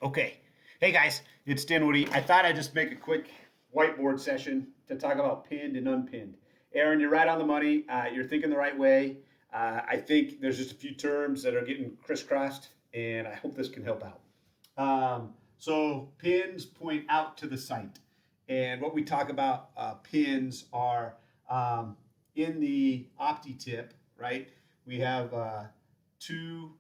Okay. Hey guys, it's Dinwiddie. I thought I'd just make a quick whiteboard session to talk about pinned and unpinned. Aaron, you're right on the money. You're thinking the right way. I think there's just a few terms that are getting crisscrossed, and I hope this can help out. So pins point out to the site, and what we talk about pins are in the opti tip, right? We have two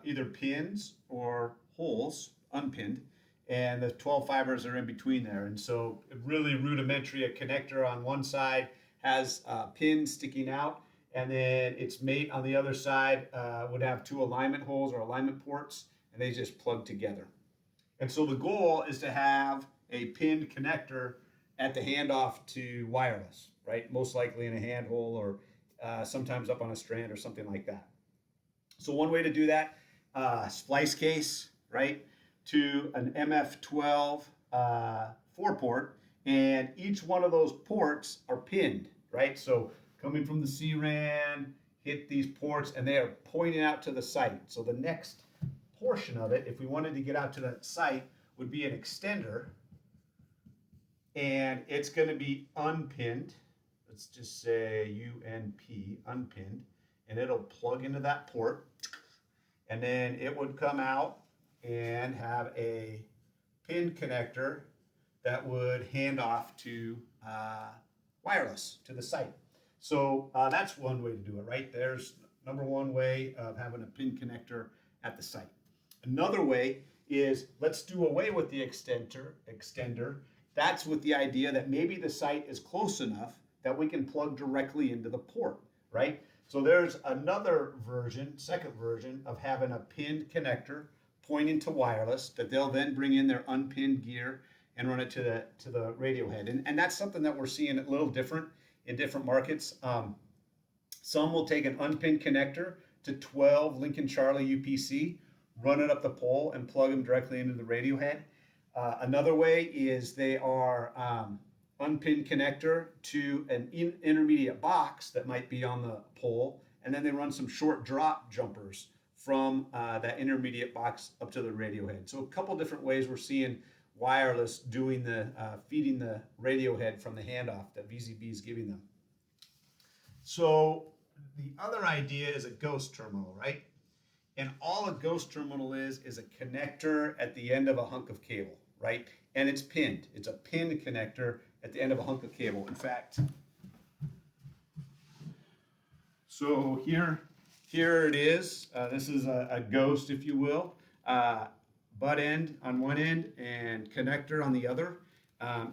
either pins or holes, unpinned, and the 12 fibers are in between there. And so, really rudimentary, a connector on one side has pins sticking out, and then its mate on the other side would have two alignment holes or alignment ports, and they just plug together. And so, the goal is to have a pinned connector at the handoff to wireless, right? Most likely in a handhole or sometimes up on a strand or something like that. So one way to do that, splice case, right, to an MF12 4-port, and each one of those ports are pinned, right? So coming from the CRAN, hit these ports, and they are pointing out to the site. So the next portion of it, if we wanted to get out to that site, would be an extender, and it's going to be unpinned. Let's just say UNP, unpinned, and it'll plug into that port, and then it would come out and have a pin connector that would hand off to wireless to the site. So that's one way to do it, right? There's number one way of having a pin connector at the site. Another way is let's do away with the extender. That's with the idea that maybe the site is close enough that we can plug directly into the port, right? So there's another version, second version, of having a pinned connector pointing to wireless that they'll then bring in their unpinned gear and run it to the radio head. And that's something that we're seeing a little different in different markets. Some will take an unpinned connector to 12 Lincoln Charlie UPC, run it up the pole, and plug them directly into the radio head. Another way is they are unpinned connector to an intermediate box that might be on the pole, and then they run some short drop jumpers from that intermediate box up to the radio head. So a couple different ways we're seeing wireless doing the feeding the radio head from the handoff that VZB is giving them. So the other idea is a ghost terminal, right? And all a ghost terminal is a connector at the end of a hunk of cable, right? And it's pinned. It's a pinned connector at the end of a hunk of cable. In fact, so here it is. This is a ghost, if you will. Butt end on one end and connector on the other.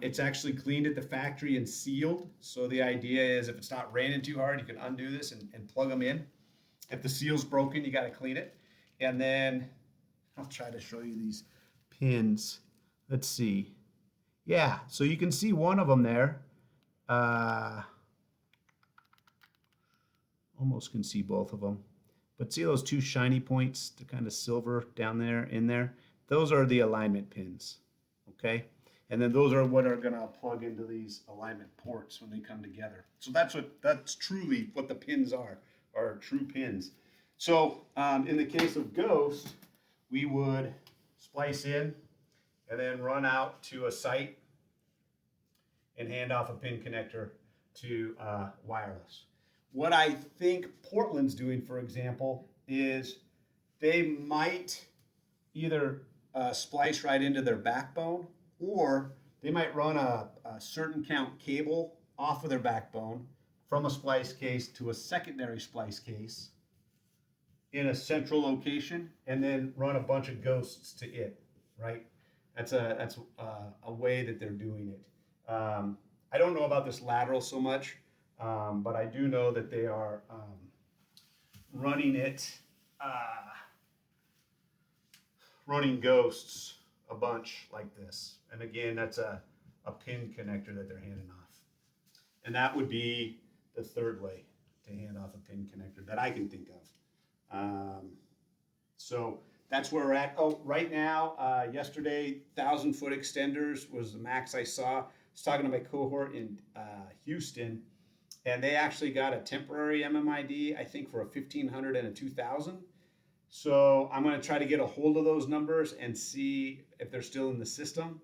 It's actually cleaned at the factory and sealed. So the idea is if it's not raining too hard, you can undo this and plug them in. If the seal's broken, you got to clean it. And then I'll try to show you these pins. Let's see. Yeah, so you can see one of them there. Almost can see both of them. But see those two shiny points, the kind of silver down there, in there? Those are the alignment pins, okay? And then those are what are gonna plug into these alignment ports when they come together. So that's truly what the pins are true pins. So in the case of Ghost, we would splice in and then run out to a site and hand off a pin connector to wireless. What I think Portland's doing, for example, is they might either splice right into their backbone, or they might run a certain count cable off of their backbone from a splice case to a secondary splice case in a central location, and then run a bunch of ghosts to it, right? That's a way that they're doing it. I don't know about this lateral so much, but I do know that they are running it, running ghosts a bunch like this. And again, that's a pin connector that they're handing off. And that would be the third way to hand off a pin connector that I can think of. So that's where we're at. Oh, right now, yesterday, 1,000-foot extenders was the max I saw. I was talking to my cohort in Houston, and they actually got a temporary MMID, I think, for a 1,500 and a 2,000. So I'm going to try to get a hold of those numbers and see if they're still in the system.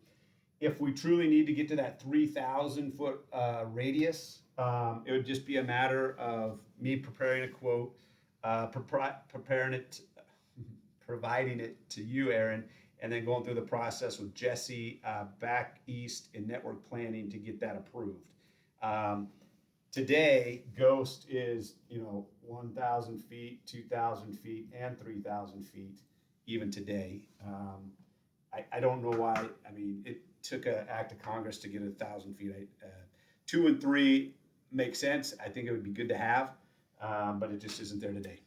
If we truly need to get to that 3,000 foot radius, it would just be a matter of me preparing a quote, preparing it, providing it to you, Aaron, and then going through the process with Jesse back east in network planning to get that approved. Um, Today, Ghost is, 1,000 feet, 2,000 feet, and 3,000 feet, even today. I don't know why. I mean, it took an act of Congress to get 1,000 feet. 2 and 3 make sense. I think it would be good to have, but it just isn't there today.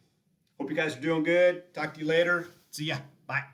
Hope you guys are doing good. Talk to you later. See ya. Bye.